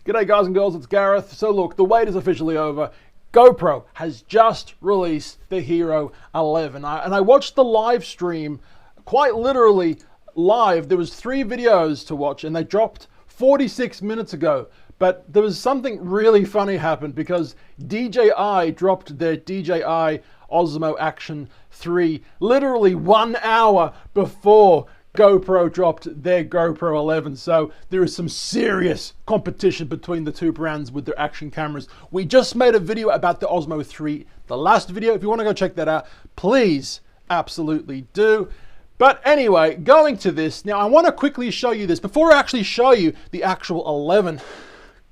G'day guys and girls, it's Gareth. So look, the wait is officially over. GoPro has just released the Hero 11. And I watched the live stream, quite literally live. There was 3 videos to watch and they dropped 46 minutes ago. But there was something really funny happened because DJI dropped their DJI Osmo Action 3 literally 1 hour before GoPro dropped their GoPro 11. So there is some serious competition between the two brands with their action cameras. We just made a video about the Osmo 3, the last video. If you want to go check that out, please absolutely do. But anyway, going to this, now I want to quickly show you this. Before I actually show you the actual 11,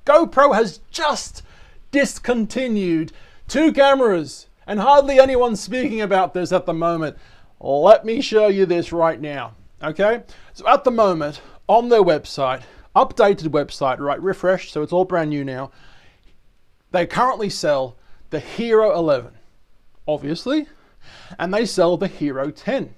GoPro has just discontinued 2 cameras and hardly anyone's speaking about this at the moment. Let me show you this right now. Okay, so at the moment on their website, updated website, right, refreshed, so it's all brand new now. They currently sell the Hero 11, obviously, and they sell the Hero 10.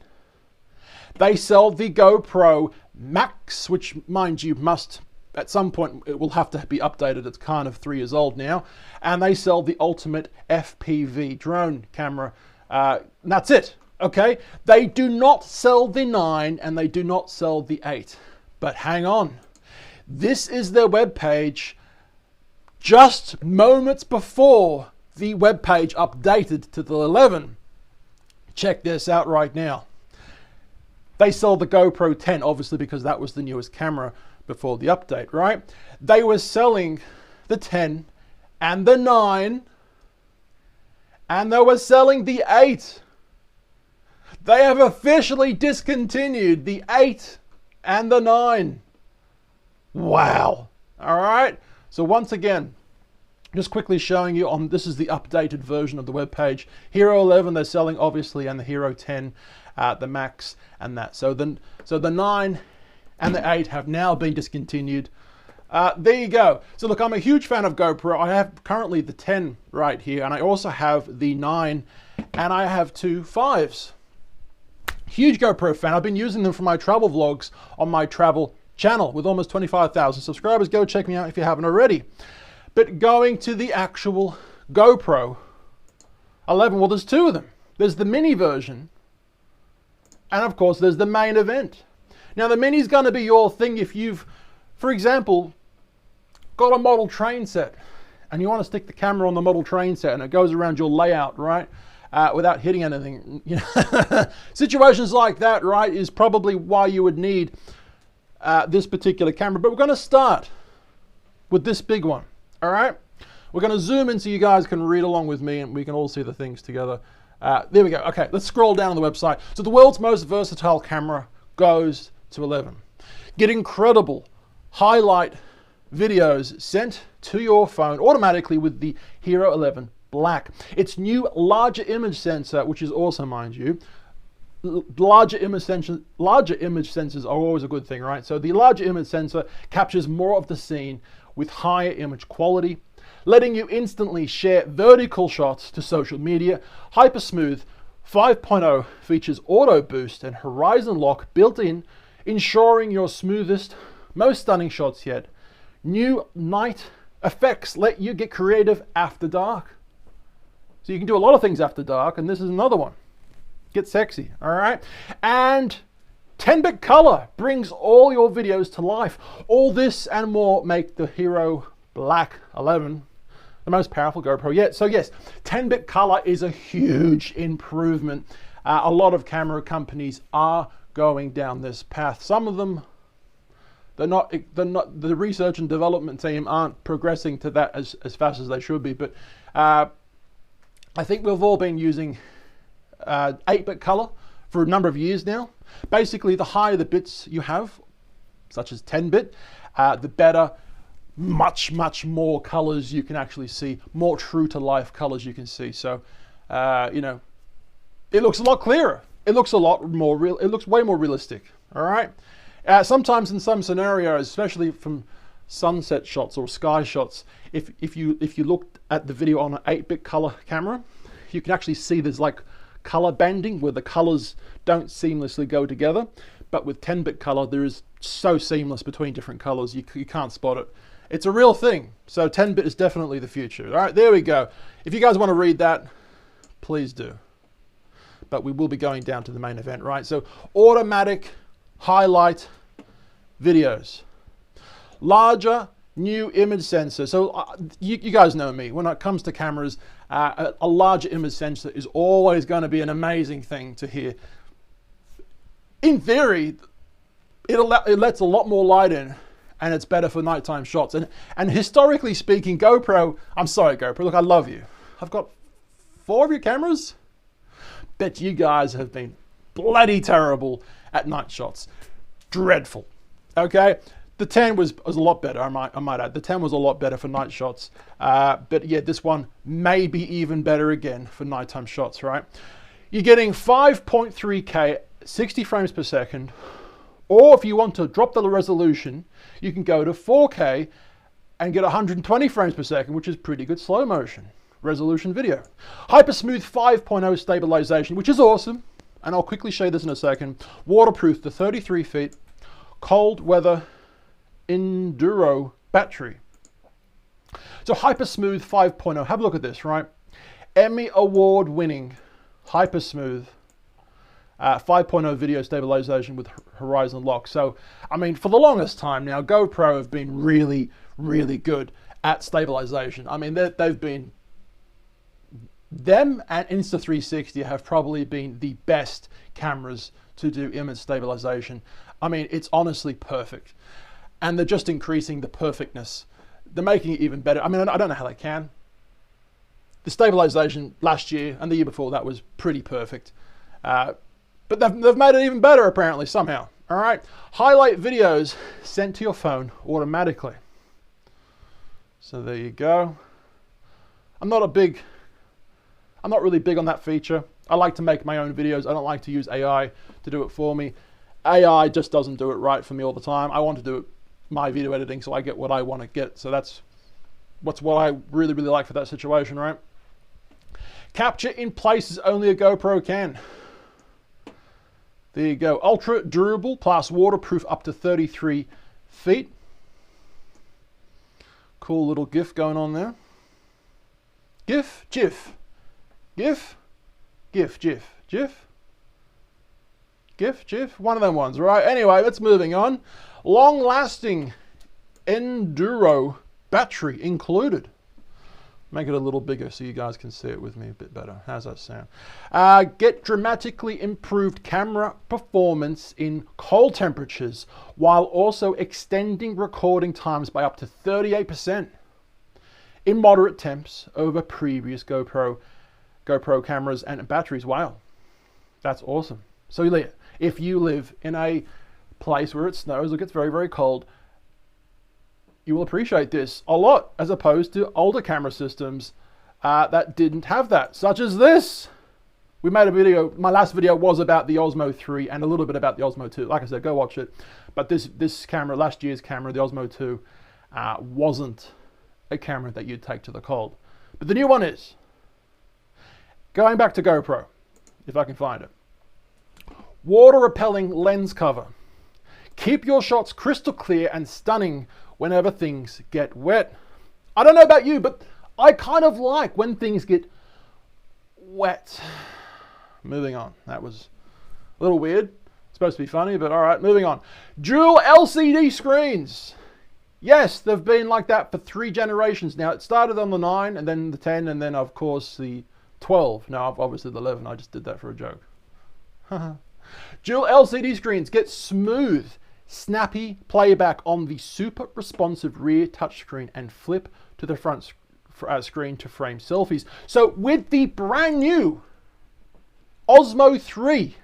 They sell the GoPro Max, which, mind you, must at some point it will have to be updated. It's kind of 3 years old now, and they sell the Ultimate FPV drone camera. And that's it. Okay, they do not sell the 9 and they do not sell the 8. But hang on, this is their webpage just moments before the webpage updated to the 11. Check this out right now. They sell the GoPro 10, obviously, because that was the newest camera before the update, right? They were selling the 10 and the 9, and they were selling the 8. They have officially discontinued the 8 and the 9. Wow. All right. So once again, just quickly showing you on, this is the updated version of the webpage. Hero 11 they're selling, obviously, and the Hero 10, the Max and that. So the 9 and the 8 have now been discontinued. There you go. So look, I'm a huge fan of GoPro. I have currently the 10 right here, and I also have the 9, and I have 2 5s. Huge GoPro fan. I've been using them for my travel vlogs on my travel channel with almost 25,000 subscribers. Go check me out if you haven't already. But going to the actual GoPro 11, well, there's 2 of them. There's the mini version, and of course there's the main event. Now the mini is going to be your thing if you've, for example, got a model train set and you want to stick the camera on the model train set and it goes around your layout, right? Without hitting anything. You know? Situations like that, right, is probably why you would need this particular camera. But we're going to start with this big one, all right? We're going to zoom in so you guys can read along with me and we can all see the things together. There we go. Okay, let's scroll down on the website. So the world's most versatile camera goes to 11. Get incredible highlight videos sent to your phone automatically with the Hero 11 Black. Its new larger image sensor, which is also, mind you, larger image sensors are always a good thing, right? So the larger image sensor captures more of the scene with higher image quality, letting you instantly share vertical shots to social media. Hyper Smooth 5.0 features auto boost and horizon lock built in, ensuring your smoothest, most stunning shots yet. New night effects let you get creative after dark. So you can do a lot of things after dark, and this is another one. Get sexy, all right? And 10-bit color brings all your videos to life. All this and more make the Hero Black 11 the most powerful GoPro yet. So yes, 10-bit color is a huge improvement. A lot of camera companies are going down this path. Some of them, the research and development team aren't progressing to that as fast as they should be, but I think we've all been using 8-bit color for a number of years now. Basically, the higher the bits you have, such as 10-bit, the better, much more colors you can actually see, more true to life colors you can see. So, you know, it looks a lot clearer. It looks a lot more real. It looks way more realistic. All right. Sometimes in some scenarios, especially from sunset shots or sky shots, if you looked at the video on an 8-bit color camera, you can actually see there's like color banding where the colors don't seamlessly go together. But with 10-bit color, there is so seamless between different colors, you can't spot it. It's a real thing. So 10-bit is definitely the future. All right, there we go. If you guys want to read that, please do. But we will be going down to the main event, right? So automatic highlight videos. Larger new image sensor. So you guys know me. When it comes to cameras, a larger image sensor is always going to be an amazing thing to hear. In theory, it lets a lot more light in, and it's better for nighttime shots. And historically speaking, GoPro, I'm sorry GoPro, look, I love you. I've got 4 of your cameras. Bet you guys have been bloody terrible at night shots. Dreadful. Okay? The 10 was a lot better, I might add. The 10 was a lot better for night shots. But yeah, this one may be even better again for nighttime shots, right? You're getting 5.3K, 60 frames per second. Or if you want to drop the resolution, you can go to 4K and get 120 frames per second, which is pretty good slow motion resolution video. Hypersmooth 5.0 stabilization, which is awesome. And I'll quickly show you this in a second. Waterproof to 33 feet. Cold weather enduro battery. So Hypersmooth 5.0, have a look at this, right? Emmy award winning Hypersmooth 5.0 video stabilization with horizon lock. So, I mean, for the longest time now, GoPro have been really, really good at stabilization. I mean, they've been, them and Insta360 have probably been the best cameras to do image stabilization. I mean, it's honestly perfect. And they're just increasing the perfectness. They're making it even better. I mean, I don't know how they can. The stabilization last year and the year before that was pretty perfect. But they've made it even better apparently somehow. All right. Highlight videos sent to your phone automatically. So there you go. I'm not really big on that feature. I like to make my own videos. I don't like to use AI to do it for me. AI just doesn't do it right for me all the time. I want to do it my video editing so I get what I want to get. So that's what I really, really like for that situation, right? Capture in places only a GoPro can. There you go. Ultra durable plus waterproof up to 33 feet. Cool little GIF going on there. GIF, GIF, GIF, GIF, GIF, GIF, GIF, GIF. One of them ones, right? Anyway, let's moving on. Long-lasting enduro battery included. Make it a little bigger so you guys can see it with me a bit better. How's that sound? Get dramatically improved camera performance in cold temperatures while also extending recording times by up to 38% in moderate temps over previous GoPro cameras and batteries. Wow, that's awesome. So if you live in a place where it snows or gets very, very cold, you will appreciate this a lot as opposed to older camera systems that didn't have that, such as this. We made a video, my last video was about the Osmo 3 and a little bit about the Osmo 2. Like I said, go watch it. But this camera, last year's camera, the Osmo 2, wasn't a camera that you'd take to the cold. But the new one is. Going back to GoPro, if I can find it. Water repelling lens cover. Keep your shots crystal clear and stunning whenever things get wet. I don't know about you, but I kind of like when things get wet. Moving on. That was a little weird. It's supposed to be funny, but all right, moving on. Dual LCD screens. Yes, they've been like that for 3 generations now. It started on the 9 and then the 10 and then of course the 12. Now obviously the 11. I just did that for a joke. Dual LCD screens get smooth, snappy playback on the super responsive rear touchscreen and flip to the front screen to frame selfies. So with the brand new Osmo 3,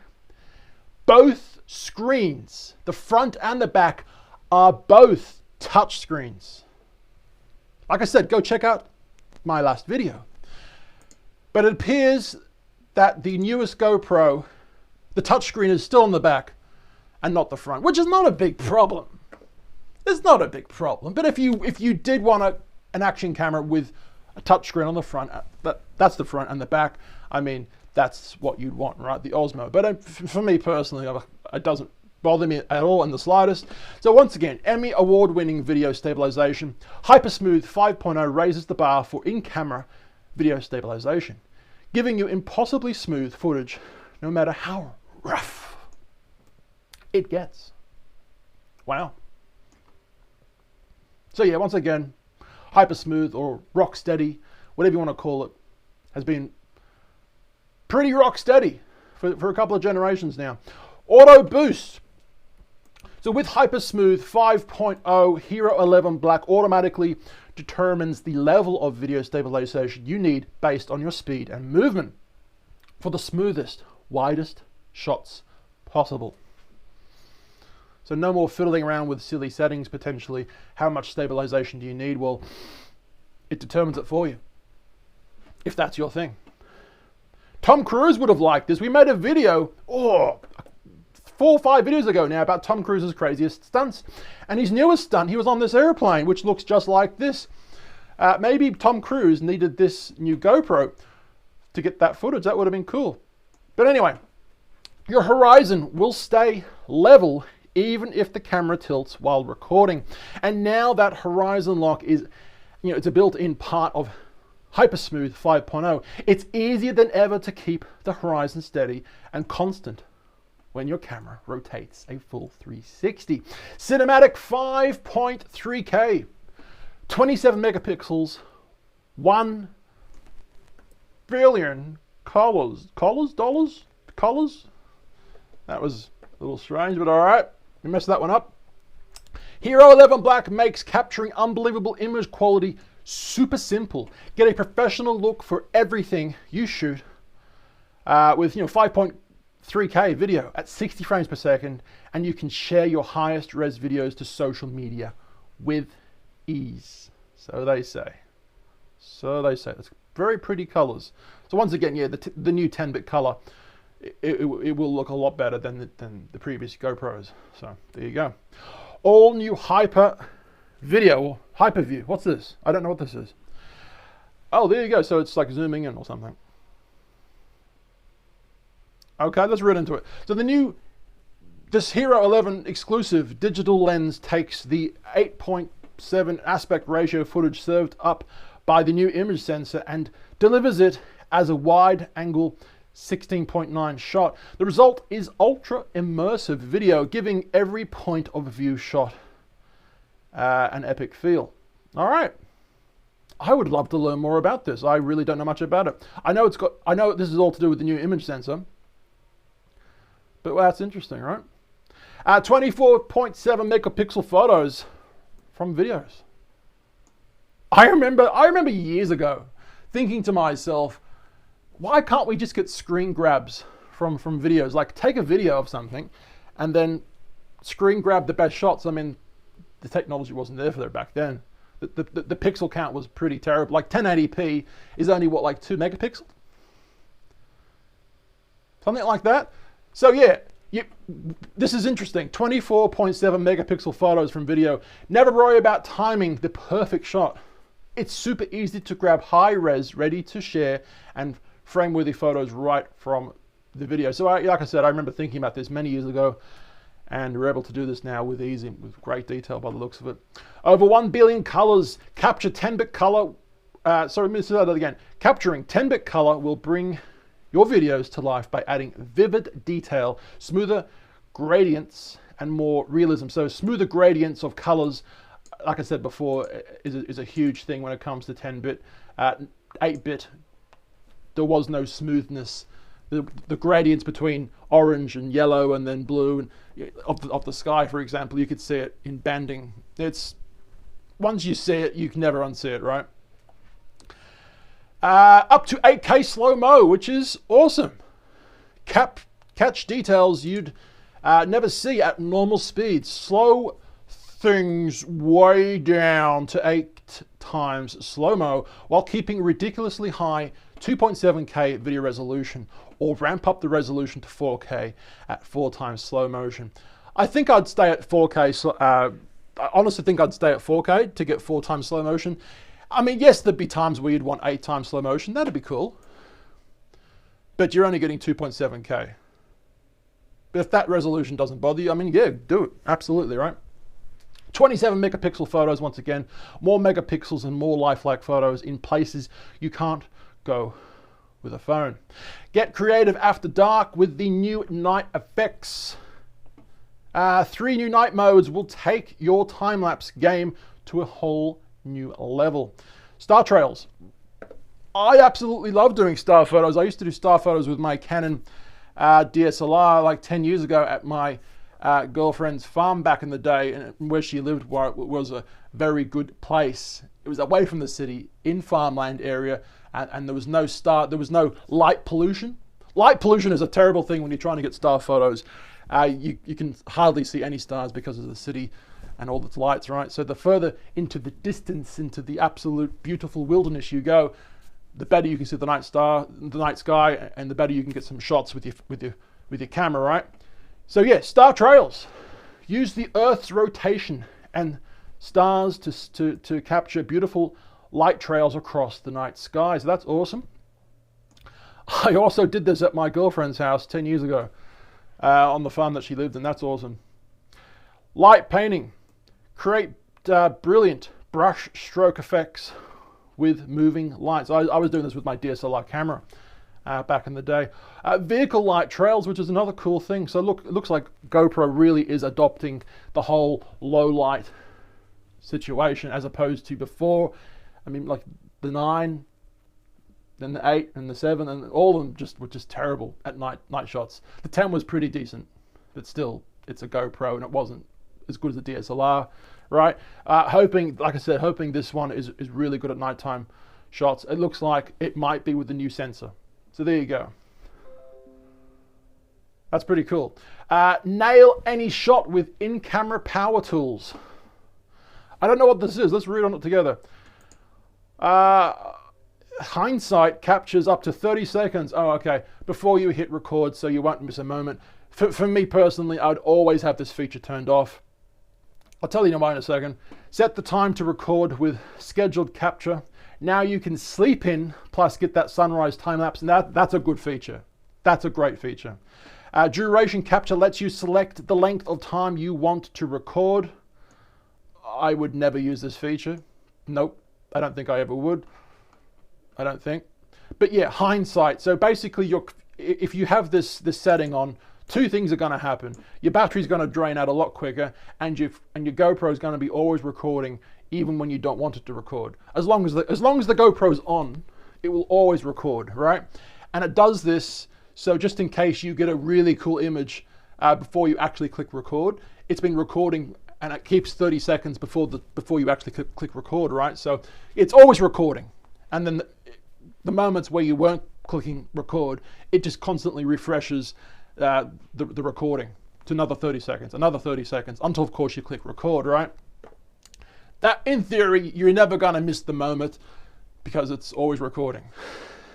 both screens, the front and the back, are both touch screens. Like I said, go check out my last video. But it appears that the newest GoPro, the touchscreen is still on the back and not the front, which is not a big problem. It's not a big problem. But if you did want an action camera with a touchscreen on the front, that's the front and the back. I mean, that's what you'd want, right? The Osmo. But for me personally, it doesn't bother me at all in the slightest. So once again, Emmy award-winning video stabilization. Hypersmooth 5.0 raises the bar for in-camera video stabilization, giving you impossibly smooth footage no matter how rough it gets. Wow. So yeah, once again, Hypersmooth or rock steady, whatever you want to call it, has been pretty rock steady for a couple of generations now. Auto boost. So with Hypersmooth 5.0, Hero 11 Black automatically determines the level of video stabilization you need based on your speed and movement for the smoothest, widest shots possible. So no more fiddling around with silly settings potentially. How much stabilization do you need? Well, it determines it for you, if that's your thing. Tom Cruise would have liked this. We made a video, 4 or 5 videos ago now, about Tom Cruise's craziest stunts. And his newest stunt, he was on this airplane, which looks just like this. Maybe Tom Cruise needed this new GoPro to get that footage. That would have been cool. But anyway, your horizon will stay level even if the camera tilts while recording. And now that horizon lock is, it's a built-in part of Hypersmooth 5.0. It's easier than ever to keep the horizon steady and constant when your camera rotates a full 360. Cinematic 5.3K, 27 megapixels, 1 billion colors. That was a little strange, but all right. You messed that one up. Hero 11 Black makes capturing unbelievable image quality super simple. Get a professional look for everything you shoot with 5.3K video at 60 frames per second, and you can share your highest res videos to social media with ease. So they say. It's very pretty colors. So once again, yeah, the new 10-bit color, it will look a lot better than the previous GoPros. So there you go. All new Hyper Video, or Hyperview. What's this? I don't know what this is. Oh, there you go. So it's like zooming in or something. Okay, let's read into it. So this Hero 11 exclusive digital lens takes the 8.7 aspect ratio footage served up by the new image sensor and delivers it as a wide angle 16.9 shot. The result is ultra immersive video, giving every point of view shot an epic feel. All right. I would love to learn more about this. I really don't know much about it. I know this is all to do with the new image sensor, but well, that's interesting, right? 24.7 megapixel photos from videos. I remember years ago thinking to myself, why can't we just get screen grabs from videos? Like take a video of something and then screen grab the best shots. I mean, the technology wasn't there for that back then. The pixel count was pretty terrible. Like 1080p is only what, like 2 megapixels? Something like that. So yeah, this is interesting. 24.7 megapixel photos from video. Never worry about timing the perfect shot. It's super easy to grab high res, ready to share, and frame-worthy photos right from the video. So like I said, I remember thinking about this many years ago, and we're able to do this now with ease, with great detail by the looks of it. Over 1 billion colors, capture 10-bit color. Let me say that again. Capturing 10-bit color will bring your videos to life by adding vivid detail, smoother gradients, and more realism. So smoother gradients of colors, like I said before, is a huge thing when it comes to 10-bit. 8-bit, there was no smoothness. The gradients between orange and yellow and then blue and of the sky, for example, you could see it in banding. Once you see it, you can never unsee it, right? Up to 8K slow-mo, which is awesome. Catch details you'd never see at normal speeds. Slow things way down to 8 times slow-mo while keeping ridiculously high 2.7K video resolution, or ramp up the resolution to 4K at 4 times slow motion. I think I'd stay at 4K. I honestly think I'd stay at 4K to get 4 times slow motion. I mean, yes, there'd be times where you'd want 8 times slow motion. That'd be cool. But you're only getting 2.7K. But if that resolution doesn't bother you, I mean, yeah, do it. Absolutely, right? 27 megapixel photos, once again, more megapixels and more lifelike photos in places you can't go with a phone. Get creative after dark with the new night effects. 3 new night modes will take your time-lapse game to a whole new level. Star trails. I absolutely love doing star photos. I used to do star photos with my Canon DSLR like 10 years ago at my girlfriend's farm back in the day, and where she lived was a very good place. It was away from the city, in farmland area, and there was no light pollution. Light pollution is a terrible thing when you're trying to get star photos. You can hardly see any stars because of the city and all its lights, right? So the further into the distance, into the absolute beautiful wilderness you go, the better you can see the night sky, and the better you can get some shots with your camera, right? So yeah, star trails. Use the Earth's rotation and stars to capture beautiful light trails across the night sky. So that's awesome. I also did this at my girlfriend's house 10 years ago on the farm that she lived in. That's awesome. Light painting. Create brilliant brush stroke effects with moving lights. I was doing this with my DSLR camera back in the day. Vehicle light trails, which is another cool thing. So look, it looks like GoPro really is adopting the whole low light situation as opposed to before. I mean, like the 9, then the 8 and the 7, and all of them were just terrible at night shots. The 10 was pretty decent, but still, it's a GoPro and it wasn't as good as the DSLR, right? Hoping this one is really good at nighttime shots. It looks like it might be with the new sensor. So there you go. That's pretty cool. Nail any shot with in-camera power tools. I don't know what this is. Let's read on it together. Hindsight captures up to 30 seconds. Oh, okay. Before you hit record, so you won't miss a moment. For me personally, I'd always have this feature turned off. I'll tell you why in a second. Set the time to record with scheduled capture. Now you can sleep in, plus get that sunrise time lapse, and that's a good feature. That's a great feature. Duration capture lets you select the length of time you want to record. I would never use this feature. Nope, I don't think I ever would. I don't think. But yeah, hindsight. So basically, if you have this setting on, 2 things are going to happen. Your battery's going to drain out a lot quicker, and your GoPro is going to be always recording, even when you don't want it to record. As long as the GoPro's on, it will always record, right? And it does this so just in case you get a really cool image before you actually click record, it's been recording, and it keeps 30 seconds before you actually click record, right? So it's always recording, and then the moments where you weren't clicking record, it just constantly refreshes the recording to another 30 seconds, until of course you click record, right? That, in theory, you're never going to miss the moment because it's always recording.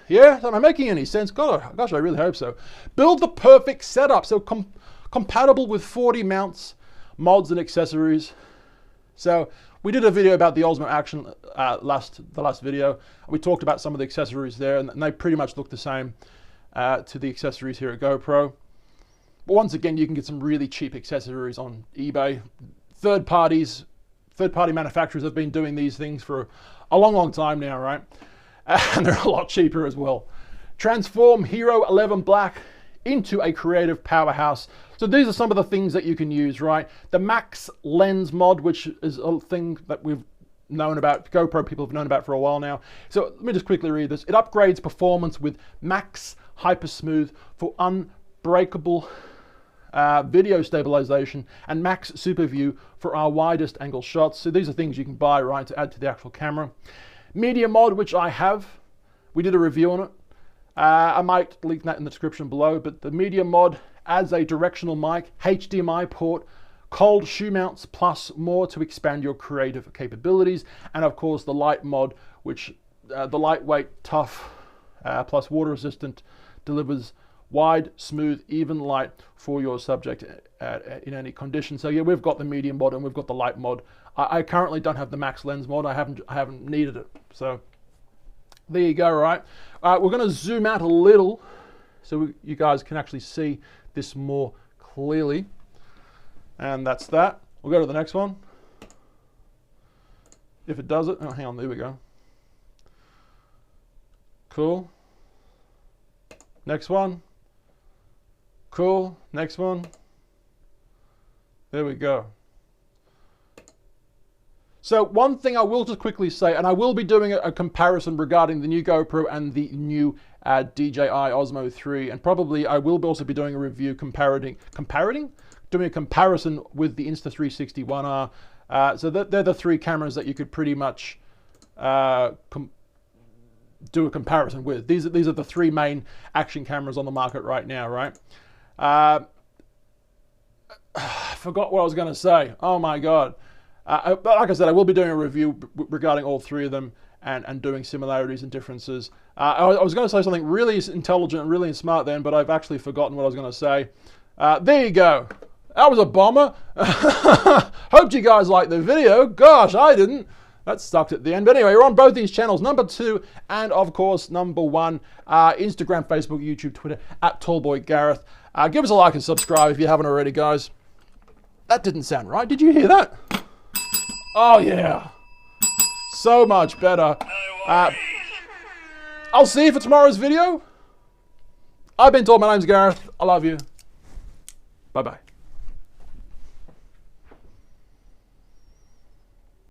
Yeah, am I making any sense? Gosh, I really hope so. Build the perfect setup. So compatible with 40 mounts, mods, and accessories. So we did a video about the Osmo Action the last video. We talked about some of the accessories there, and they pretty much look the same to the accessories here at GoPro. But once again, you can get some really cheap accessories on eBay. Third-party manufacturers have been doing these things for a long time now, right? And they're a lot cheaper as well. Transform Hero 11 Black into a creative powerhouse. So these are some of the things that you can use, right? The Max Lens mod, which is a thing that we've known about, GoPro people have known about for a while now. So let me just quickly read this. It upgrades performance with Max Hyper Smooth for unbreakable video stabilization, and Max Super View for our widest angle shots. So these are things you can buy, right, to add to the actual camera. Media mod, which I have. We did a review on it. I might link that in the description below, but the media mod adds a directional mic, HDMI port, cold shoe mounts, plus more to expand your creative capabilities. And of course the light mod, which the lightweight, tough, plus water resistant, delivers wide, smooth, even light for your subject in any condition. So yeah, we've got the medium mod and we've got the light mod. I currently don't have the Max Lens mod. I haven't needed it. So there you go, right? We're going to zoom out a little so you guys can actually see this more clearly. And that's that. We'll go to the next one. If it does it. Oh, hang on, there we go. Cool. Next one. Cool. Next one. There we go. So one thing I will just quickly say, and I will be doing a comparison regarding the new GoPro and the new DJI Osmo 3, and probably I will also be doing a review doing a comparison with the Insta360 One R. So they're the three cameras that you could pretty much do a comparison with. These are the three main action cameras on the market right now, right? I forgot what I was going to say. Oh my god. Like I said, I will be doing a review regarding all three of them and doing similarities and differences. I was going to say something really intelligent and really smart then, but I've actually forgotten what I was going to say. There you go. That was a bomber. Hope you guys liked the video. Gosh, I didn't. That sucked at the end. But anyway, we're on both these channels, number 2 and, of course, number 1. Instagram, Facebook, YouTube, Twitter, @TallBoyGareth. Give us a like and subscribe if you haven't already, guys. That didn't sound right. Did you hear that? Oh, yeah. So much better. I'll see you for tomorrow's video. I've been told. My name's Gareth. I love you. Bye-bye.